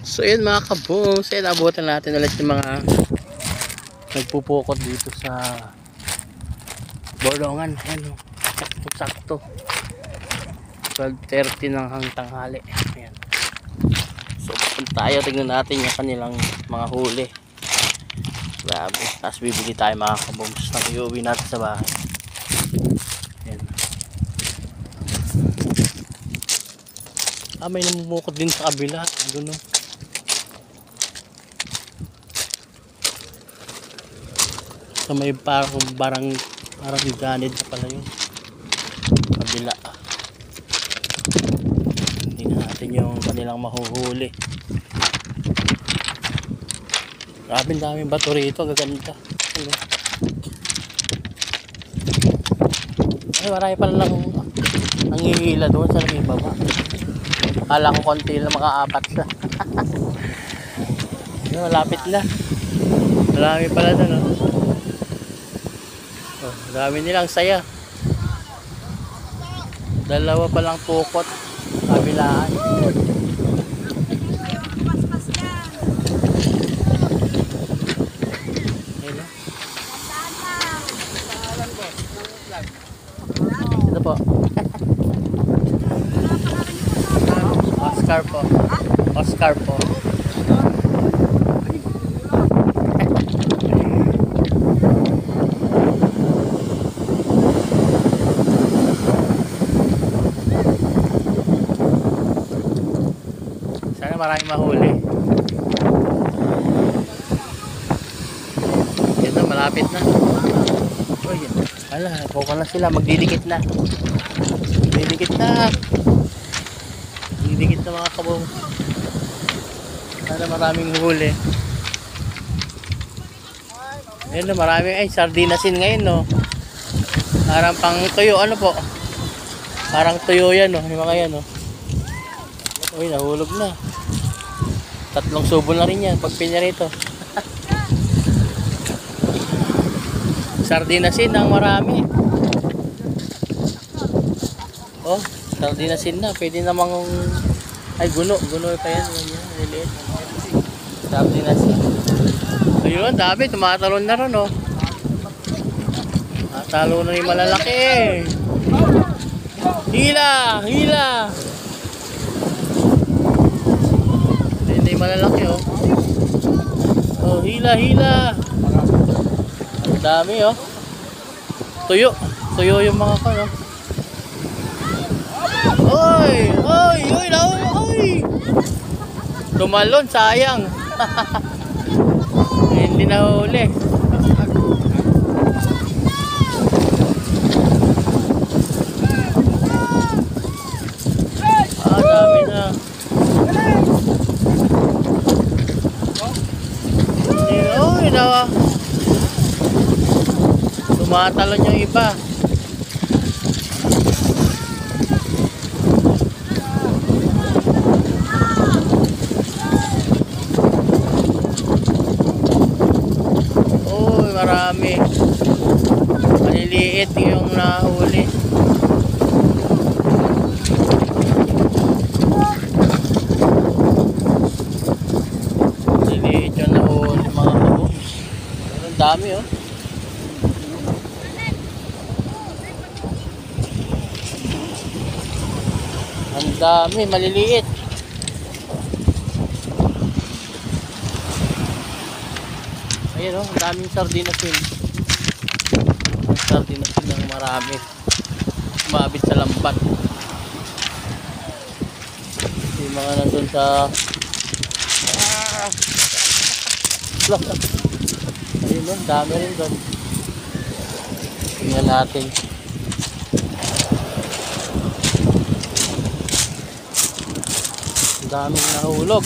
So yun mga kaboom, so abutan natin ulit yung mga nagpupukot dito sa Bolongan. Ayan o, sakto-sakto 12:30 ng hangtanghali. Ayan. So punta tayo, tignan natin yung kanilang mga huli. Grabe, tapos bibili tayo mga kabooms nang iuwi natin sa bahay. Ayan. May namumukot din sa kabila. Doon o. So may parang ganid na pala yun kabila. Tingnan natin yung kanilang mahuhuli. Grabe daming bato rito, gaganda. Ay, marami pala lang nangihila doon sa may baba. Akala ko konti lang, maka-apat siya. Malapit na. Marami pala doon, oh. Dami nilang saya. Dalawa pa lang pukot kabilaan. Ito po. Oscar po. Oscar po. Maraming mahuli. Yan na, malapit na. Oh, yan. Ala, buka na sila, magdidikit na. Magdidikit na. Magdidikit na mga kabong. Sana maraming huli. Yan na, maraming. Ay, sardinasin ngayon, no. Parang pang tuyo, ano po. Parang tuyo yan, no. Yung mga yan, no. Uy, nahulog na. 3 subo na rin yan pag pinarito. Sardinasin ang marami. Oh, sardinasin na. Pwede namang ay guno pa yan. Liliit. Sardinasin. Ayun, dami. Tumatalon na rin, oh. Tumatalo na yung malalaki. Hila! Hila! Hindi malalaki, oh. Oh, hila. Ang dami, oh. Tuyo yung mga kan, oh. Oy! Tumalon, sayang. Hindi nahuli. Dami na. Tumatalon yung iba. Uy, marami. Maliliit yung nahuli. Maliliit yung nahuli mga kabong. Ang dami, oh. Ang dami, maliliit. Ayan, oh, ang daming sardinasin. Sardinasin ng marami. Umabit sa lambat. Yung mga nandun sa ayun, oh, dami rin doon. Tingnan natin. Daming nahulog.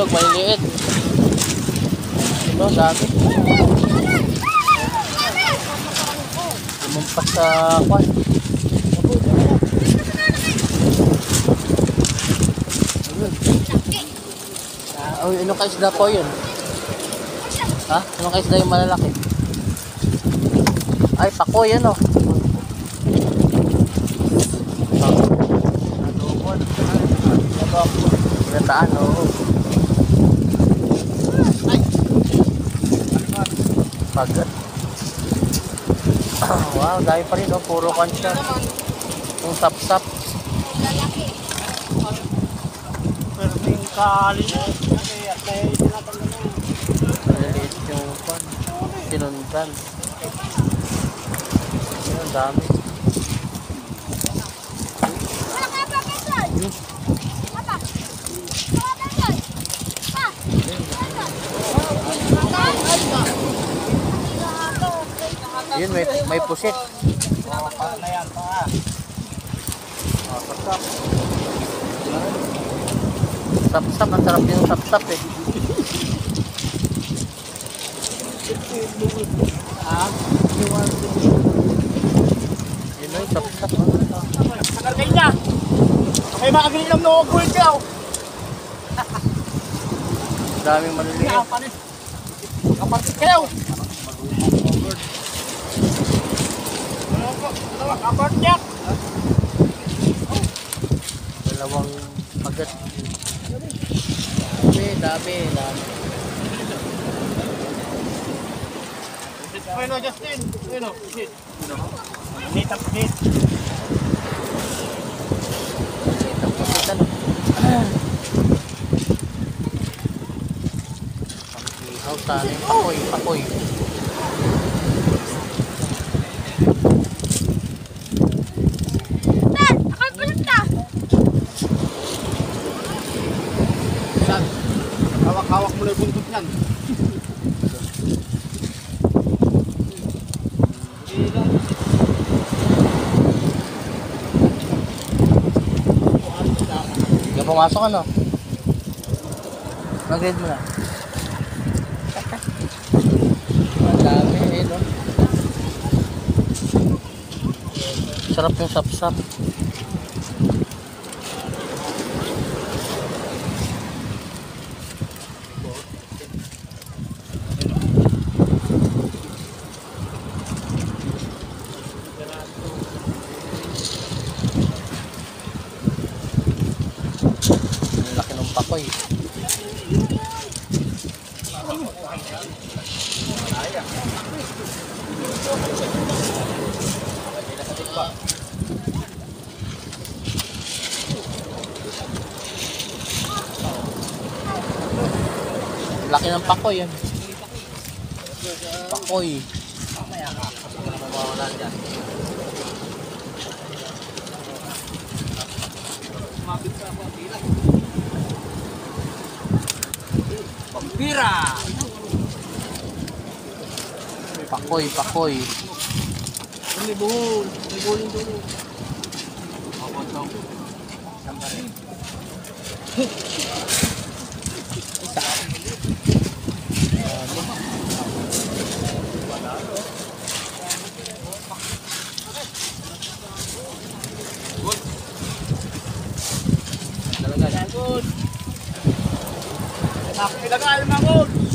Maliliit. Ito, dami. Lumampas sa kwan. Anong kaisda po yun? Ha? Anong kaisda yung malalaki? Ay, pako yan, oh. Ginataan, oo. Pagat. Wow, dahil pa rin, oh. Puro kansya. Yung sap-sap. Pero may kali mo. Maliliit yung pan. Sinundan. Ang dami. Yun, may pusit. Na yan pa. Sapsap. Sap-sap, ang sarap yung sap-sap eh. Yun o, yung sap-sap. Nakargay na. Okay, makagilin ng mga gold ka. Daming maliliit. Kapatid kayo. Kapatid. Dalawang pagat. Dami. Bueno, Justin. Bueno, sit. Meet up, sit. Itang pusit ano. Ihaw sana yung pakoy. Hawak-hawak mo na yung buntot niyan. Hindi ka pumasok ano? Mag-read mo na. Ang dami eh no. Sarap yung sap-sap. Laki ng pakoy. Laki ng pakoy yan. Pakoy. Pampira. Pakoy. May buhol. May buhol doon. Talaga. Good. Nakapilagay mga good.